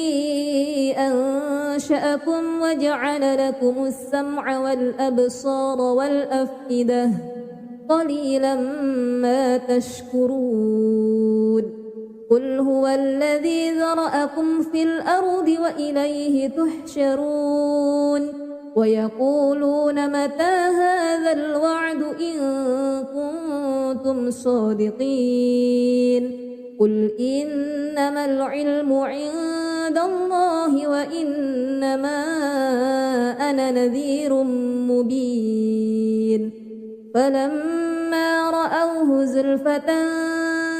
أنشأكم وجعل لكم السمع والأبصار والأفئدة قليلا ما تشكرون قل هو الذي ذرأكم في الأرض وإليه تحشرون ويقولون متى هذا الوعد إن كنتم صادقين قل إنما العلم عند الله وإنما أنا نذير مبين فلما رأوه زلفة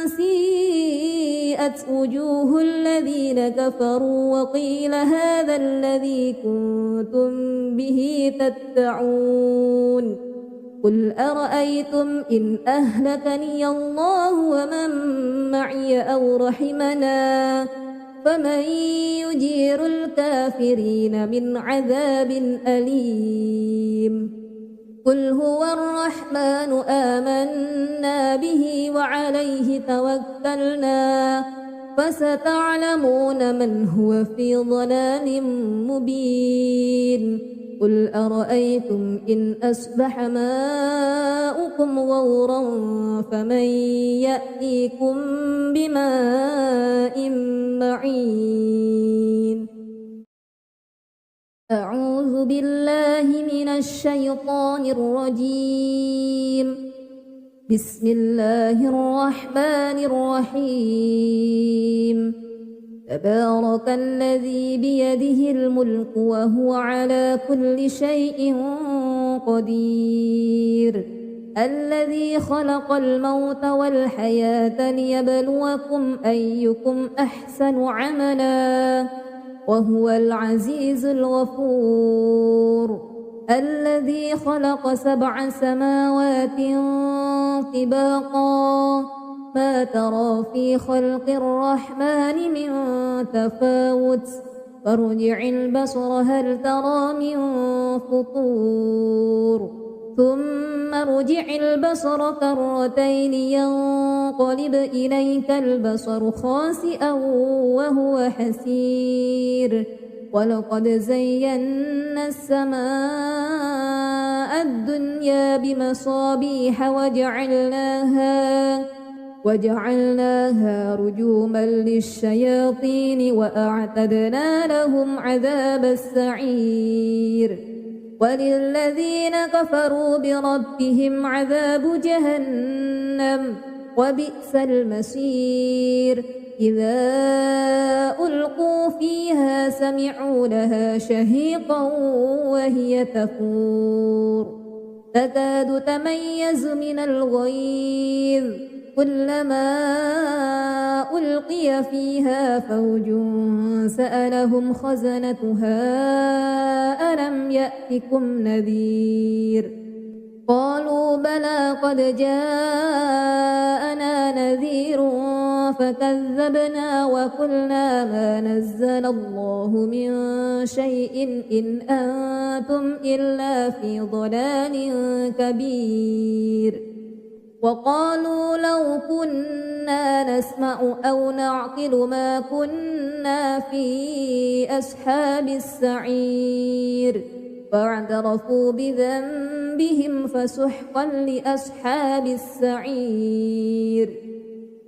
سيئت وجوه الذين كفروا وقيل هذا الذي كنتم به تدعون قل أرأيتم إن أهلكني الله ومن معي أو رحمنا فمن يجير الكافرين من عذاب أليم قل هو الرحمن آمنا به وعليه توكلنا فستعلمون من هو في ضلال مبين قل أرأيتم إن أصبح ماؤكم غورا فمن يأتيكم بماء معين أعوذ بالله من الشيطان الرجيم بسم الله الرحمن الرحيم تبارك الذي بيده الملك وهو على كل شيء قدير الذي خلق الموت والحياة ليبلوكم أيكم أحسن عملا وهو العزيز الغفور الذي خلق 7 سماوات طباقا ما ترى في خلق الرحمن من تفاوت فارجع البصر هل ترى من فطور ثم ارجع البصر كرتين ينقلب إليك البصر خاسئا وهو حسير ولقد زينا السماء الدنيا بمصابيح وجعلناها رجوما للشياطين وأعتدنا لهم عذاب السعير وللذين كفروا بربهم عذاب جهنم وبئس المصير إذا ألقوا فيها سمعوا لها شهيقا وهي تفور تكاد تميز من الغيظ كلما ألقي فيها فوج سألهم خزنتها ألم يأتكم نذير قالوا بلى قد جاءنا نذير فكذبنا وقلنا ما نزل الله من شيء إن أنتم إلا في ضلال كبير وقالوا لو كنا نسمع أو نعقل ما كنا في أصحاب السعير فاعترفوا بذنبهم فسحقا لأصحاب السعير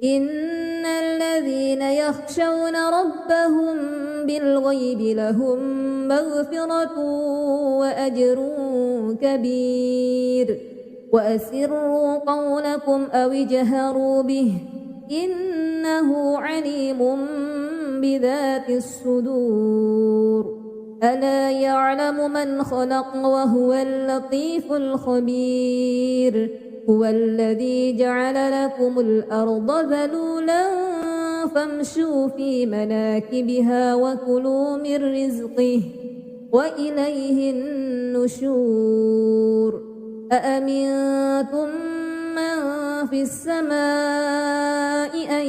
إن الذين يخشون ربهم بالغيب لهم مغفرة وأجر كبير وأسروا قولكم أو اجهروا به إنه عليم بذات الصدور ألا يعلم من خلق وهو اللطيف الخبير هو الذي جعل لكم الأرض ذلولا فامشوا في مناكبها وكلوا من رزقه وإليه النشور أأمنتم من في السماء أن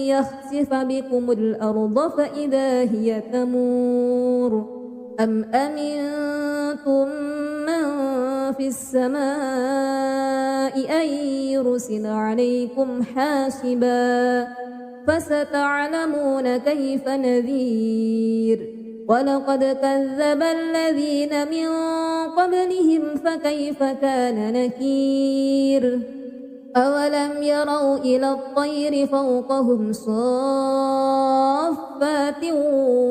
يخسف بكم الأرض فإذا هي تمور أم أمنتم من في السماء أن يرسل عليكم حاسبا فستعلمون كيف نذير ولقد كذب الذين من قبلهم فكيف كان نكير أولم يروا إلى الطير فوقهم صافات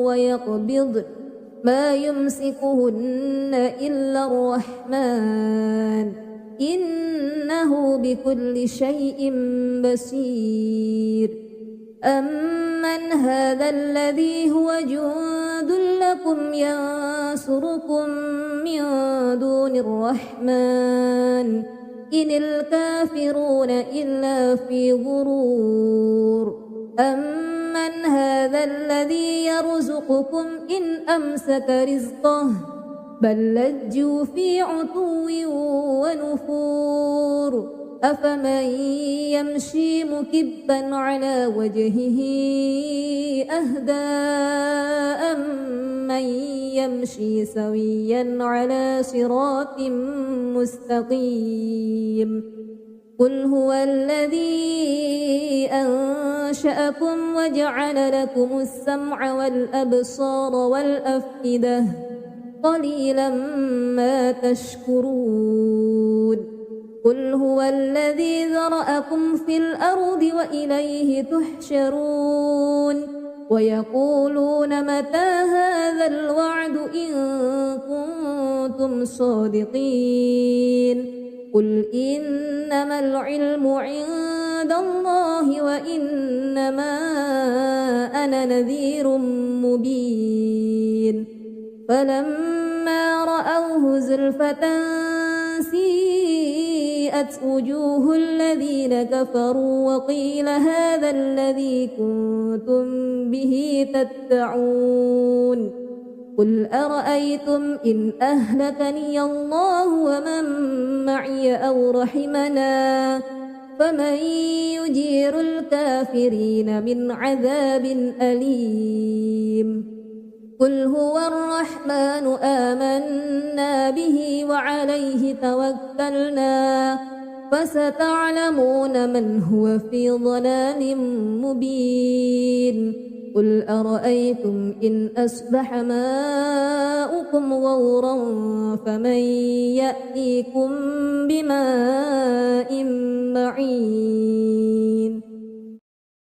ويقبضن ما يمسكهن إلا الرحمن إنه بكل شيء بصير أمن هذا الذي هو جند لكم ينصركم من دون الرحمن إن الكافرون إلا في غرور أمن هذا الذي يرزقكم إن أمسك رزقه بل لجوا في عتو ونفور أفمن يمشي مكبا على وجهه أهدى أمن يمشي سويا على صراط مستقيم قل هو الذي أنشأكم وجعل لكم السمع والأبصار والأفئدة قليلا ما تشكرون قل هو الذي ذرأكم في الأرض وإليه تحشرون ويقولون متى هذا الوعد إن كنتم صادقين قل إنما العلم عند الله وإنما أنا نذير مبين فلما رأوه زلفة سيئت وجوه الذين كفروا وقيل هذا الذي كنتم به تدعون قل أرأيتم إن أهلكني الله ومن معي أو رحمنا فمن يجير الكافرين من عذاب أليم قل هو الرحمن آمنا به وعليه توكلنا فستعلمون من هو في ضلال مبين قل أرأيتم إن أصبح ماؤكم غورا فمن يأتيكم بماء معين